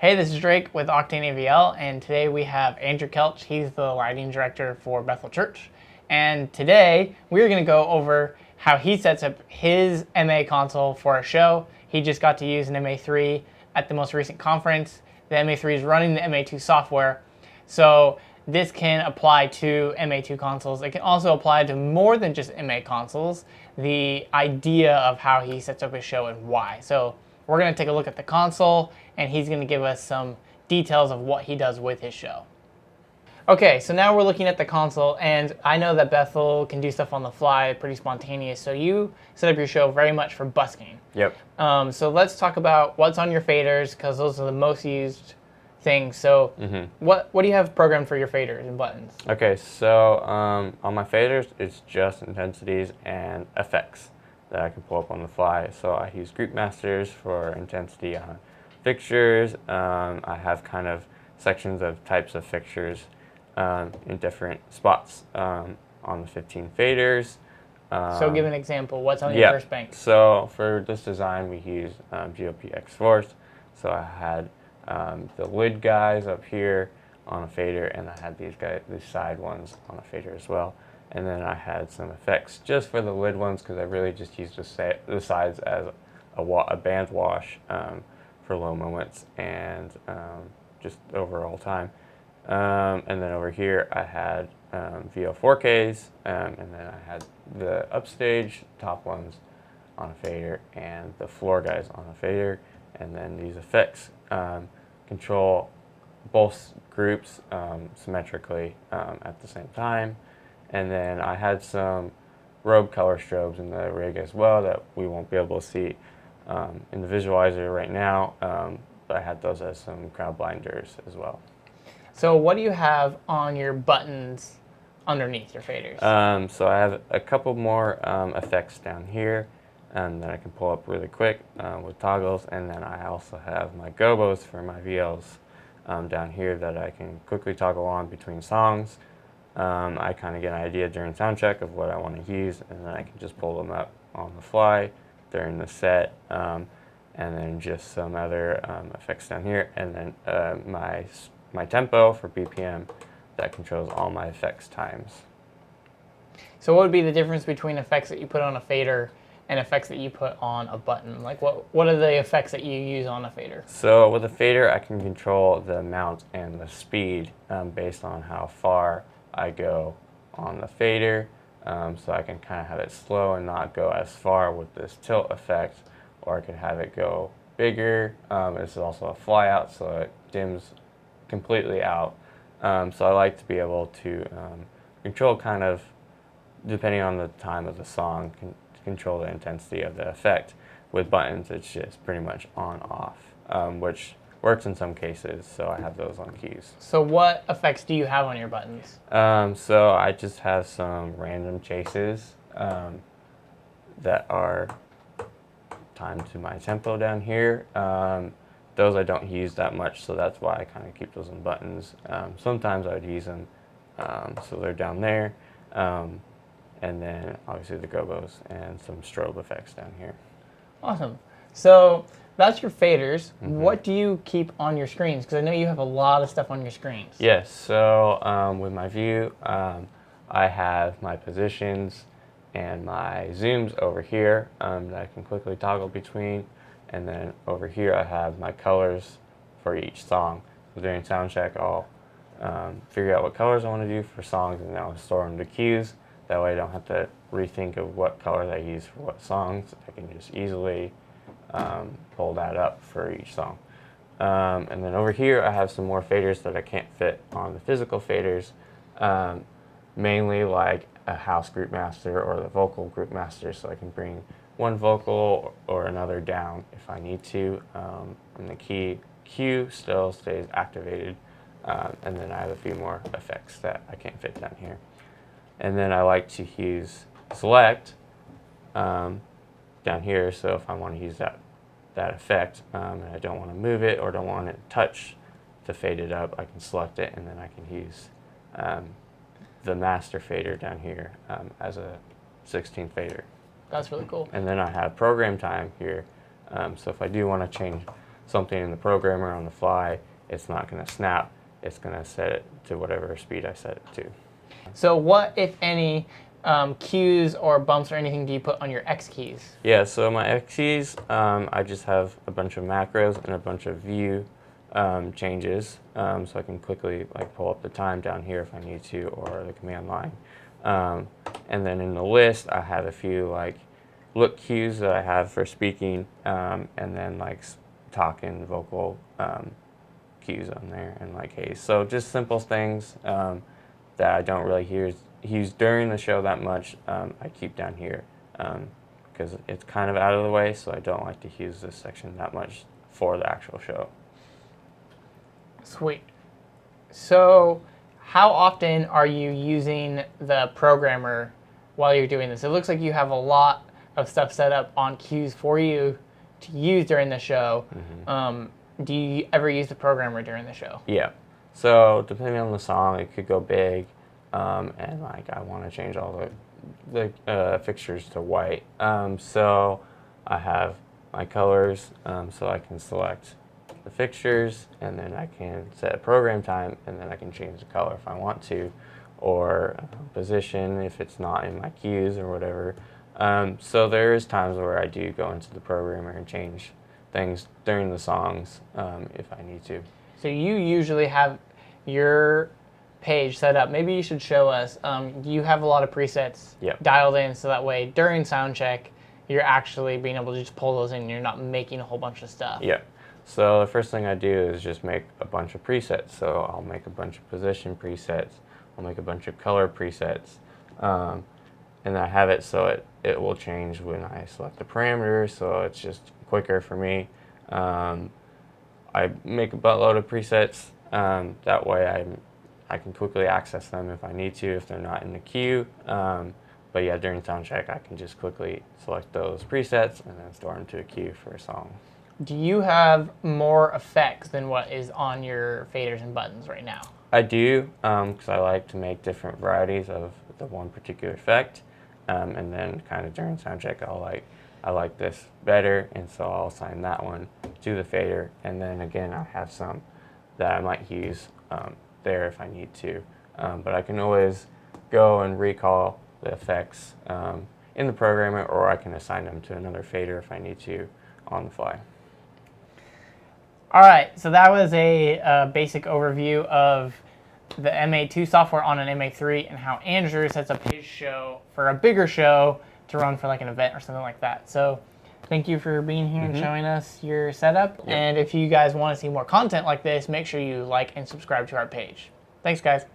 Hey, this is Drake with Octane AVL, and today we have Andrew Kelch. He's the lighting director for Bethel Church. And today we're going to go over how he sets up his MA console for a show. He just got to use an MA3 at the most recent conference. The MA3 is running the MA2 software. So this can apply to MA2 consoles. It can also apply to more than just MA consoles. The idea of how he sets up his show and why. So we're going to take a look at the console, and he's going to give us some details of what he does with his show. Okay, so now we're looking at the console, and I know that Bethel can do stuff on the fly, pretty spontaneous, so you set up your show very much for busking. Yep. So let's talk about what's on your faders, because those are the most used things. So what do you have programmed for your faders and buttons? Okay, so on my faders, it's just intensities and effects that I can pull up on the fly. So I use group masters for intensity on fixtures. I have kind of sections of types of fixtures in different spots on the 15 faders. So give an example. What's on your first bank? So for this design, we use GOP X-Force. So I had the lid guys up here on a fader, and I had these side ones on a fader as well. And then I had some effects just for the lid ones because I really just used the sides as a band wash for low moments and just overall time. And then over here I had VO4Ks, and then I had the upstage top ones on a fader and the floor guys on a fader. And then these effects control both groups symmetrically at the same time. And then I had some robe color strobes in the rig as well that we won't be able to see in the visualizer right now, but I had those as some crowd blinders as well. So what do you have on your buttons underneath your faders? So I have a couple more effects down here that I can pull up really quick with toggles, and then I also have my gobos for my VLs down here that I can quickly toggle on between songs. I kind of get an idea during sound check of what I want to use, and then I can just pull them up on the fly during the set, and then just some other effects down here, and then my tempo for BPM that controls all my effects times. So what would be the difference between effects that you put on a fader and effects that you put on a button? Like what are the effects that you use on a fader? So with a fader, I can control the amount and the speed based on how far I go on the fader, so I can kind of have it slow and not go as far with this tilt effect, or I could have it go bigger. This is also a fly out, so it dims completely out. So I like to be able to control kind of, depending on the time of the song, control the intensity of the effect. With buttons, it's just pretty much on off, which works in some cases, so I have those on keys. So what effects do you have on your buttons? So I just have some random chases that are timed to my tempo down here. Those I don't use that much, so that's why I kind of keep those in buttons. Sometimes I would use them, so they're down there. And then obviously the gobos and some strobe effects down here. Awesome. So that's your faders. What do you keep on your screens? Because I know you have a lot of stuff on your screens. Yes, so with my view, I have my positions and my zooms over here that I can quickly toggle between. And then over here I have my colors for each song. So during sound check, I'll figure out what colors I want to do for songs, and then I'll store them to cues. That way I don't have to rethink of what colors I use for what songs. I can just easily pull that up for each song. And then over here I have some more faders that I can't fit on the physical faders, mainly like a house group master or the vocal group master, so I can bring one vocal or another down if I need to, and the cue still stays activated, and then I have a few more effects that I can't fit down here. And then I like to use select down here, so if I want to use that effect and I don't want to move it or don't want it to touch to fade it up, I can select it, and then I can use the master fader down here as a 16 fader. That's really cool. And then I have program time here, so if I do want to change something in the programmer on the fly, it's not going to snap. It's going to set it to whatever speed I set it to. So what, if any, cues or bumps or anything do you put on your X keys? Yeah, so my X keys, I just have a bunch of macros and a bunch of view changes, so I can quickly like pull up the time down here if I need to, or the command line. And then in the list, I have a few like look cues that I have for speaking, and then like talk and vocal cues on there, and like haze. So just simple things that I don't really use during the show that much. I keep down here because it's kind of out of the way, so I don't like to use this section that much for the actual show. Sweet. So how often are you using the programmer while you're doing this? It looks like you have a lot of stuff set up on cues for you to use during the show. Do you ever use the programmer during the show? Yeah. So depending on the song, it could go big, and like I want to change all the fixtures to white. So I have my colors, so I can select the fixtures, and then I can set a program time, and then I can change the color if I want to, or position if it's not in my cues or whatever. So there is times where I do go into the programmer and change things during the songs if I need to. So you usually have your page set up. Maybe you should show us. You have a lot of presets dialed in, so that way during sound check, you're actually being able to just pull those in and you're not making a whole bunch of stuff. Yeah. So the first thing I do is just make a bunch of presets. So I'll make a bunch of position presets. I'll make a bunch of color presets. And I have it so it will change when I select the parameters, so it's just quicker for me. I make a buttload of presets. That way I can quickly access them if I need to, if they're not in the queue. But yeah, during sound check, I can just quickly select those presets and then store them to a queue for a song. Do you have more effects than what is on your faders and buttons right now? I do, because I like to make different varieties of the one particular effect, and then kind of during sound check, I like this better, and so I'll assign that one to the fader, and then again, I have some that I might use there if I need to, but I can always go and recall the effects in the programmer, or I can assign them to another fader if I need to on the fly. All right, so that was a basic overview of the MA2 software on an MA3 and how Andrew sets up his show for a bigger show to run for like an event or something like that. So thank you for being here and showing us your setup. Yep. And if you guys want to see more content like this, make sure you like and subscribe to our page. Thanks, guys.